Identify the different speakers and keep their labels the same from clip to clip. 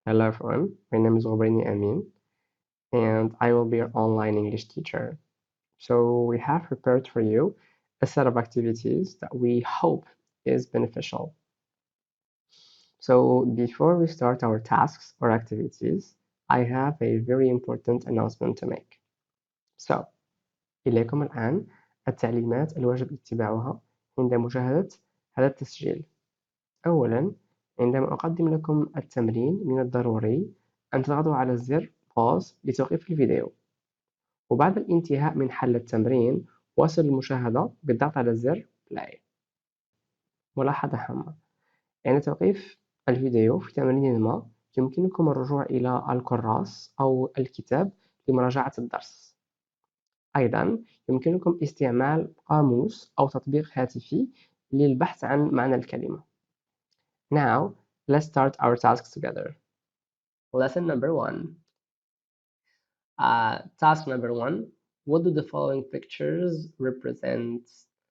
Speaker 1: Hello everyone, my name is Amin and I will be your online English teacher. So we have prepared for you a set of activities that we hope is beneficial. So before we start our tasks or activities, I have a very important announcement to make. So إليكم الآن التعليمات الواجب اتباعها عند مشاهدة هذا التسجيل. أولا، عندما أقدم لكم التمرين من الضروري أن تضغطوا على زر pause لتوقيف الفيديو، وبعد الانتهاء من حل التمرين واصل المشاهدة بالضغط على زر play. ملاحظة هامة: عند توقيف الفيديو في تمرين ما يمكنكم الرجوع إلى الكراس أو الكتاب لمراجعة الدرس. أيضا يمكنكم استعمال قاموس أو تطبيق هاتفي للبحث عن معنى الكلمة. Now, let's start our tasks together. Lesson number 1. Task number 1. What do the following pictures represent?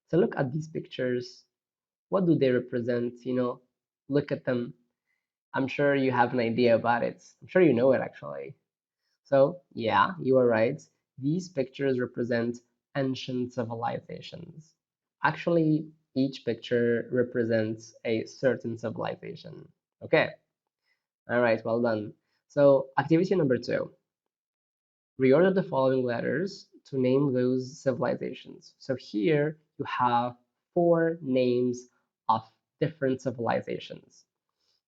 Speaker 1: So look at these pictures. What do they represent? Look at them. I'm sure you have an idea about it. I'm sure you know it actually. So yeah, you are right. These pictures represent ancient civilizations. Actually, each picture represents a certain civilization. Okay. All right, well done. So activity number 2. Reorder the following letters to name those civilizations. So here you have 4 names of different civilizations.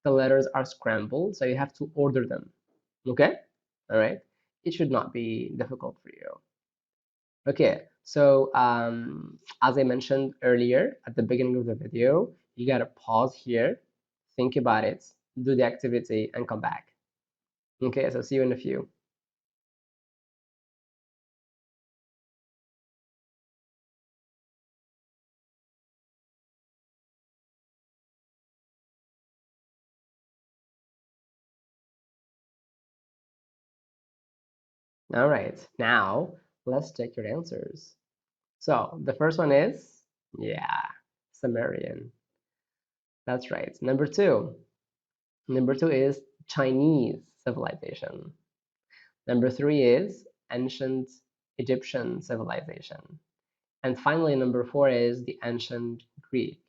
Speaker 1: The letters are scrambled, so you have to order them. Okay? All right? It should not be difficult for you. Okay, so as I mentioned earlier at the beginning of the video, you gotta pause here, think about it, do the activity, and come back. Okay, so see you in a few. All right, now let's check your answers. So the first one is, yeah, Sumerian. That's right. Number 2. Number 2 is Chinese civilization. Number 3 is ancient Egyptian civilization. And finally, number 4 is the ancient Greek.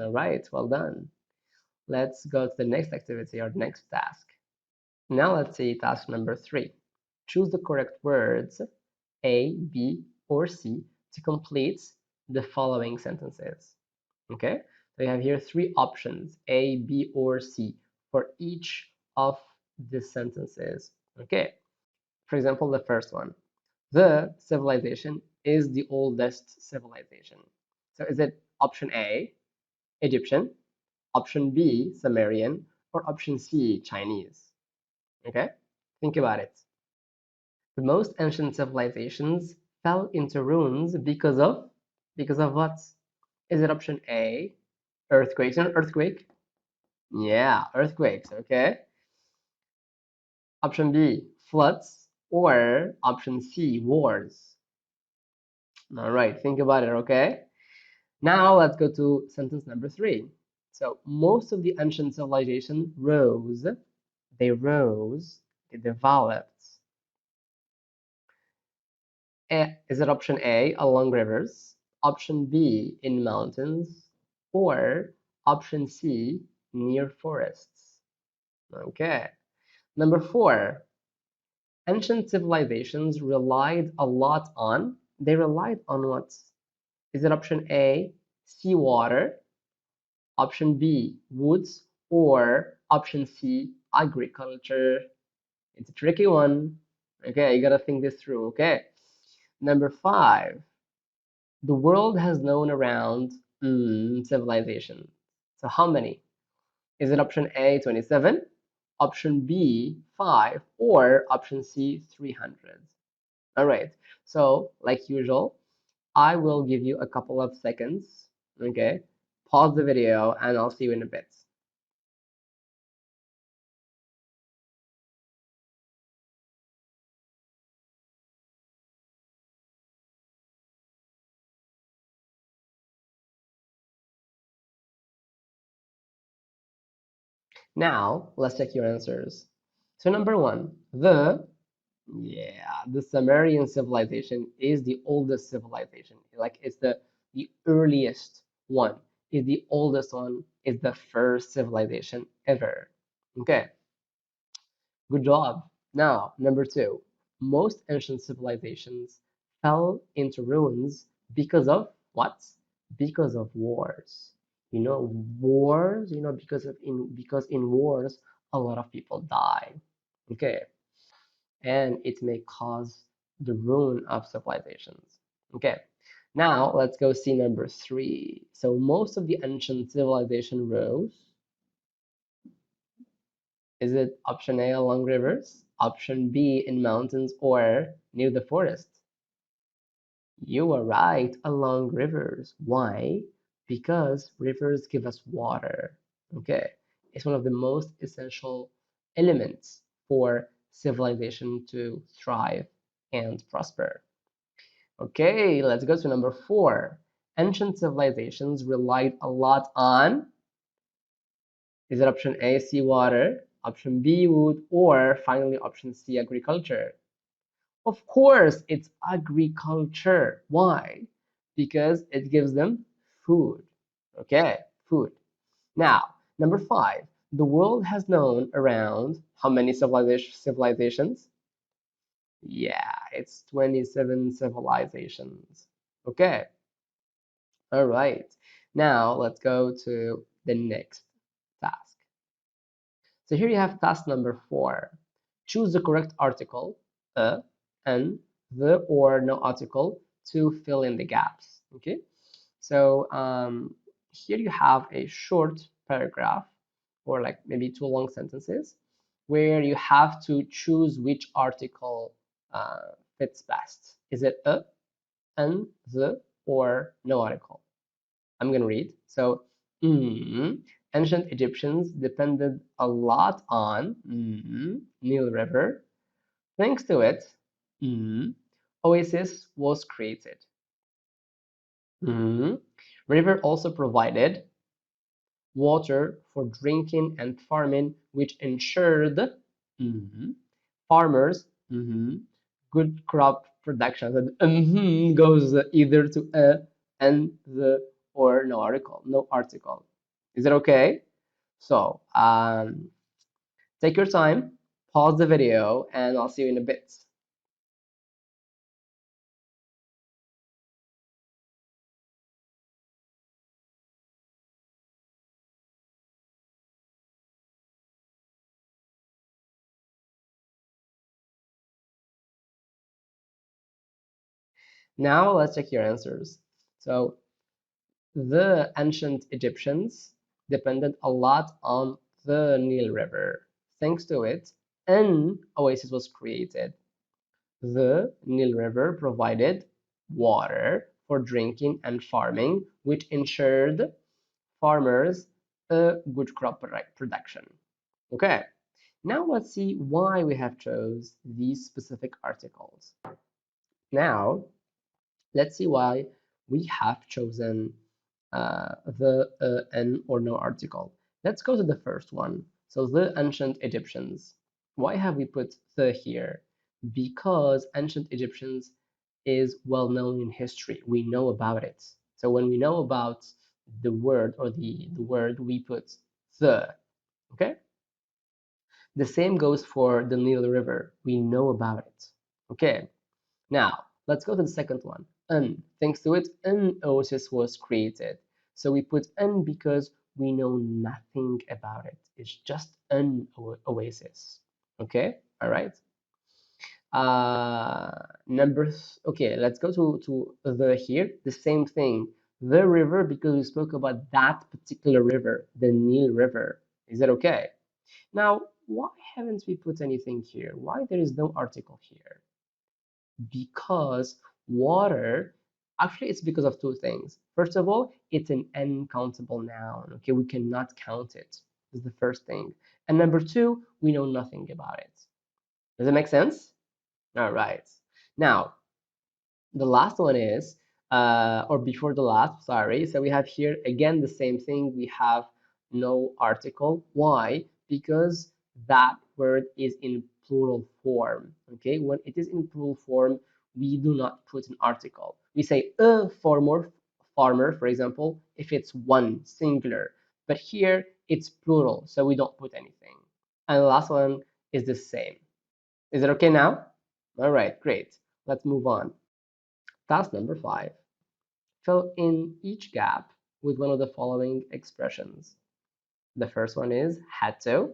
Speaker 1: All right, well done. Let's go to the next activity or next task. Now let's see task number 3. Choose the correct words A, B, or C to complete the following sentences. Okay, so you have here 3 options, A, B, or C, for each of the sentences. Okay, for example, the first one. The civilization is the oldest civilization. So is it option A, Egyptian, option B, Sumerian, or option C, Chinese? Okay, think about it. The most ancient civilizations fell into ruins because of what? Is it option A, earthquakes? You know earthquake? Yeah, earthquakes, okay. Option B, floods, or option C, wars. All right, think about it, okay? Now let's go to sentence number 3. So most of the ancient civilization rose, they developed. Is it option A, along rivers, option B, in mountains, or option C, near forests? Okay. Number 4, ancient civilizations relied a lot on, they relied on what? Is it option A, seawater, option B, woods, or option C, agriculture? It's a tricky one. Okay, you gotta think this through, okay? Number 5, the world has known around civilization. So how many? Is it option A, 27, option B, 5, or option C, 300? All right, so like usual, I will give you a couple of seconds, okay? Pause the video and I'll see you in a bit. Now, let's check your answers. So number one, the Sumerian civilization is the oldest civilization. Like it's the earliest one. Is the oldest one. Is the first civilization ever. Okay, good job. Now, number two, most ancient civilizations fell into ruins because of what? Because of wars. Wars. Because in wars a lot of people die. Okay, and it may cause the ruin of civilizations. Okay, now let's go see number three. So most of the ancient civilization rose. Is it option A, along rivers, option B, in mountains, or near the forest? You are right, along rivers. Why? Because rivers give us water. Okay, it's one of the most essential elements for civilization to thrive and prosper. Okay, let's go to number four. Ancient civilizations relied a lot on, is it option A, seawater, option B, wood, or finally option C, agriculture? Of course, it's agriculture. Why? Because it gives them food. Okay, food. Now, number five, the world has known around how many civilizations? Yeah, it's 27 civilizations. Okay, all right. Now let's go to the next task. So here you have task number four. Choose the correct article, a, an, the, or no article to fill in the gaps. Okay, so here you have a short paragraph or like maybe two long sentences where you have to choose which article fits best. Is it a, an, the, or no article? I'm going to read. So, ancient Egyptians depended a lot on Nile River. Thanks to it, oasis was created. River also provided water for drinking and farming, which ensured farmers good crop production. So goes either to a, and, the, or no article. No article. Is it okay? So take your time, pause the video, and I'll see you in a bit. Now let's check your answers. So the ancient Egyptians depended a lot on the Nile River. Thanks to it, an oasis was created. The Nile River provided water for drinking and farming, which ensured farmers a good crop production. Okay, now let's see why we have chose these specific articles. Now, let's see why we have chosen the an or no article. Let's go to the first one. So the ancient Egyptians. Why have we put the here? Because ancient Egyptians is well known in history. We know about it. So when we know about the word or the word, we put the. Okay? The same goes for the Nile River. We know about it. Okay? Now, let's go to the second one. Thanks to it, an oasis was created. So we put an because we know nothing about it. It's just an oasis. Okay, all right. Okay, let's go to the here. The same thing. The river because we spoke about that particular river, the Nile River. Is that okay? Now, why haven't we put anything here? Why there is no article here? Because water, actually it's because of two things. First of all, it's an uncountable noun. Okay, we cannot count it. This is the first thing. And number two, we know nothing about it. Does it make sense? All right. Now, the last one is, or before the last, sorry. So we have here again the same thing. We have no article. Why? Because that word is in plural form. Okay, when it is in plural form, we do not put an article. We say a farmer, for example, if it's one singular. But here it's plural, so we don't put anything. And the last one is the same. Is it okay now? All right, great. Let's move on. Task number 5. Fill in each gap with one of the following expressions. The first one is had to,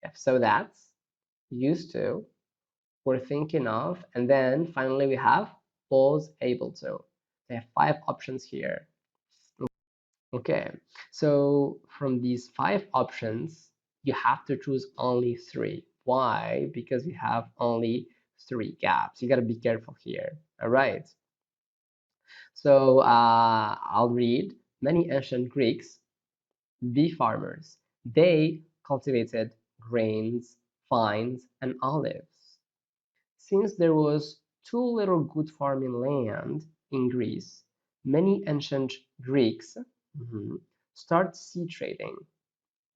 Speaker 1: if so that's, used to, were thinking of, and then finally we have was able to. They have 5 options here. Okay, so from these 5 options, you have to choose only 3. Why? Because we have only 3 gaps. You got to be careful here. All right. So I'll read. Many ancient Greeks be farmers. They cultivated grains, vines, and olives. Since there was too little good farming land in Greece, many ancient Greeks start sea trading.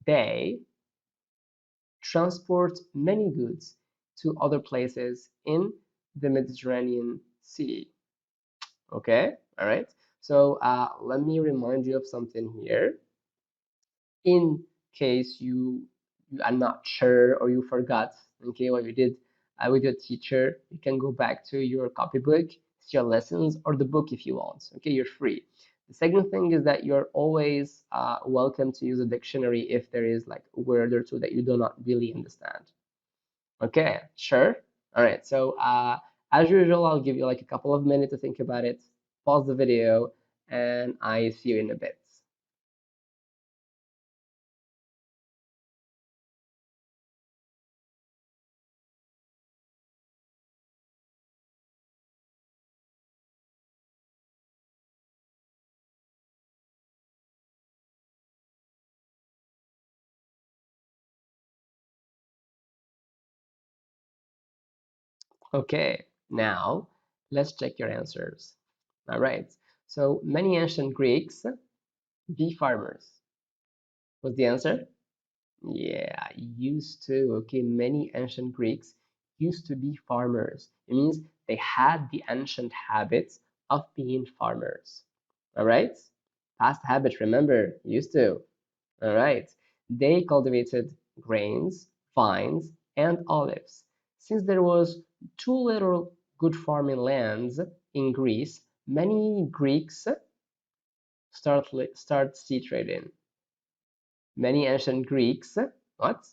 Speaker 1: They transport many goods to other places in the Mediterranean Sea. Okay, all right. So let me remind you of something here. In case you are not sure or you forgot, okay, what you did with your teacher, you can go back to your copybook, your lessons, or the book if you want. Okay, you're free. The second thing is that you're always welcome to use a dictionary if there is like a word or two that you do not really understand. Okay, sure. All right, so as usual, I'll give you like a couple of minutes to think about it, pause the video, and I see you in a bit. Okay, now let's check your answers. All right, so many ancient Greeks be farmers. What's the answer? Yeah, used to. Okay, many ancient Greeks used to be farmers. It means they had the ancient habits of being farmers. All right, past habits, remember, used to. All right, they cultivated grains, vines, and olives. Since there was too little good farming lands in Greece, many Greeks start sea trading. Many ancient Greeks, what?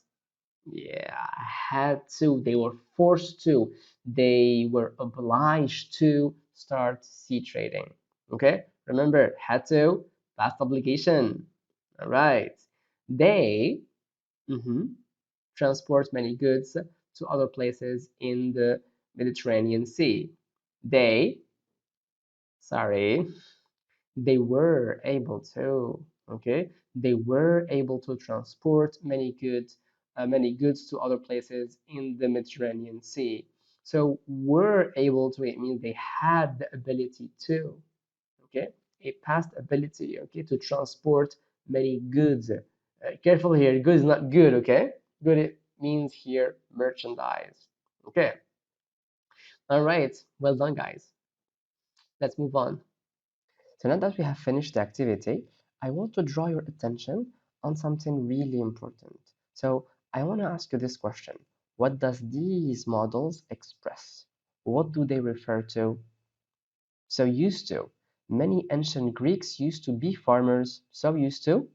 Speaker 1: Yeah, had to. They were forced to. They were obliged to start sea trading. Okay, remember, had to, past obligation. All right. They transport many goods to other places in the Mediterranean Sea. They, sorry, they were able to, okay, they were able to transport many goods to other places in the Mediterranean Sea. So were able to, it means they had the ability to, okay, a past ability, okay, to transport many goods. Careful here, good is not good, okay? Good it means here merchandise. Okay. All right. Well done, guys. Let's move on. So now that we have finished the activity, I want to draw your attention on something really important. So I want to ask you this question. What does these models express? What do they refer to? So used to. Many ancient Greeks used to be farmers. So used to?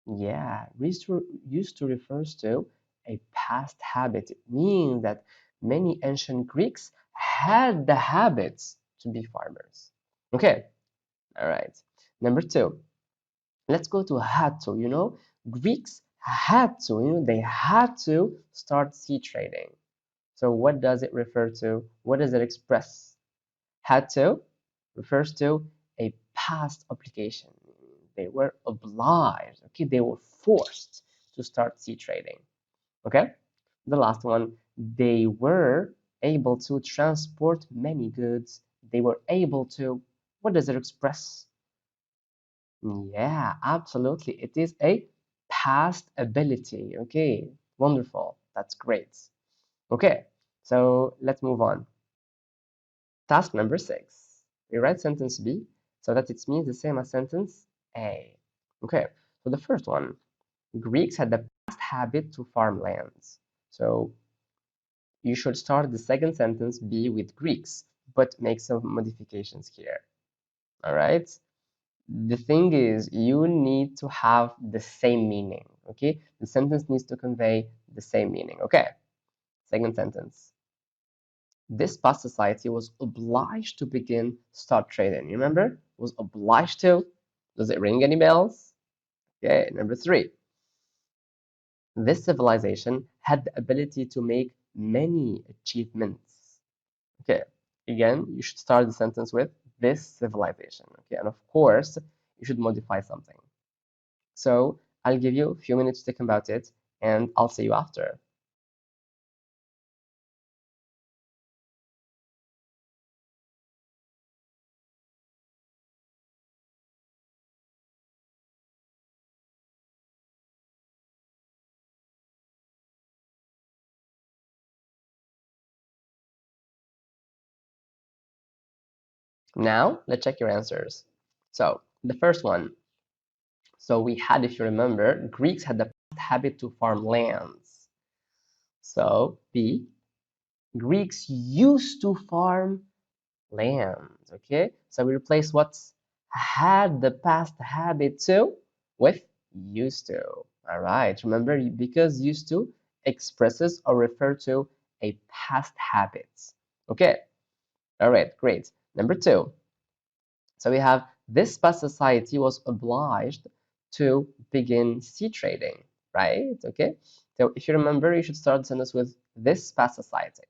Speaker 1: Yeah, used to refers to a past habit. It means that many ancient Greeks had the habits to be farmers. Okay, all right. Number 2, let's go to had to. Greeks had to, they had to start sea trading. So what does it refer to? What does it express? Had to refers to a past obligation. They were obliged, okay? They were forced to start sea trading, okay? The last one, they were able to transport many goods. They were able to, what does it express? Yeah, absolutely. It is a past ability, okay? Wonderful. That's great. Okay, so let's move on. Task number 6. We write sentence B so that it means the same as sentence A. Okay, so the first one, Greeks had the past habit to farm lands. So you should start the second sentence B with Greeks, but make some modifications here. All right? The thing is, you need to have the same meaning, okay? The sentence needs to convey the same meaning, okay? Second sentence. This past society was obliged to start trading. You remember? Was obliged to. Does it ring any bells? Okay, number 3. This civilization had the ability to make many achievements. Okay, again, you should start the sentence with this civilization. Okay, and of course, you should modify something. So I'll give you a few minutes to think about it, and I'll see you after. Now, let's check your answers. So the first one. So we had, if you remember, Greeks had the habit to farm lands. So B, Greeks used to farm lands. Okay, so we replace what's had the past habit to with used to. All right, remember, because used to expresses or refer to a past habit. Okay, all right, great. Number 2. So we have this past society was obliged to begin sea trading, right? Okay. So if you remember, you should start the sentence with this past society,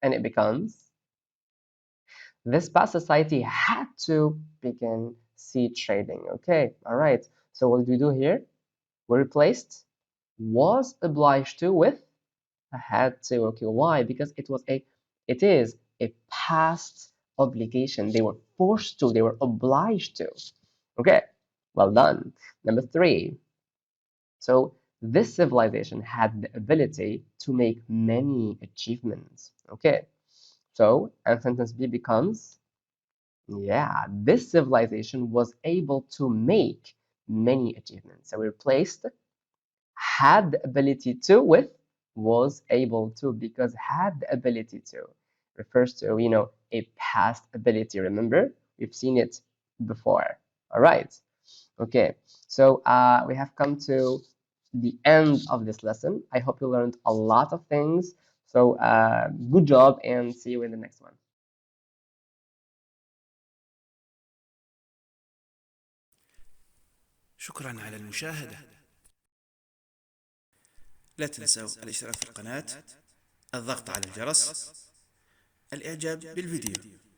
Speaker 1: and it becomes this past society had to begin sea trading. Okay. All right. So what did we do here? We replaced was obliged to with had to. Okay. Why? Because it is a past obligation. They were forced to. They were obliged to. Okay, well done. Number 3. So this civilization had the ability to make many achievements. Okay, so and sentence B becomes, yeah, this civilization was able to make many achievements. So we replaced had the ability to with was able to, because had the ability to refers to, a past ability. Remember, we've seen it before. All right. Okay, so we have come to the end of this lesson. I hope you learned a lot of things. So good job, and see you in the next one.
Speaker 2: شكرا على المشاهدة. لا تنسوا الاشتراك في القناة، الضغط على الجرس، الإعجاب بالفيديو.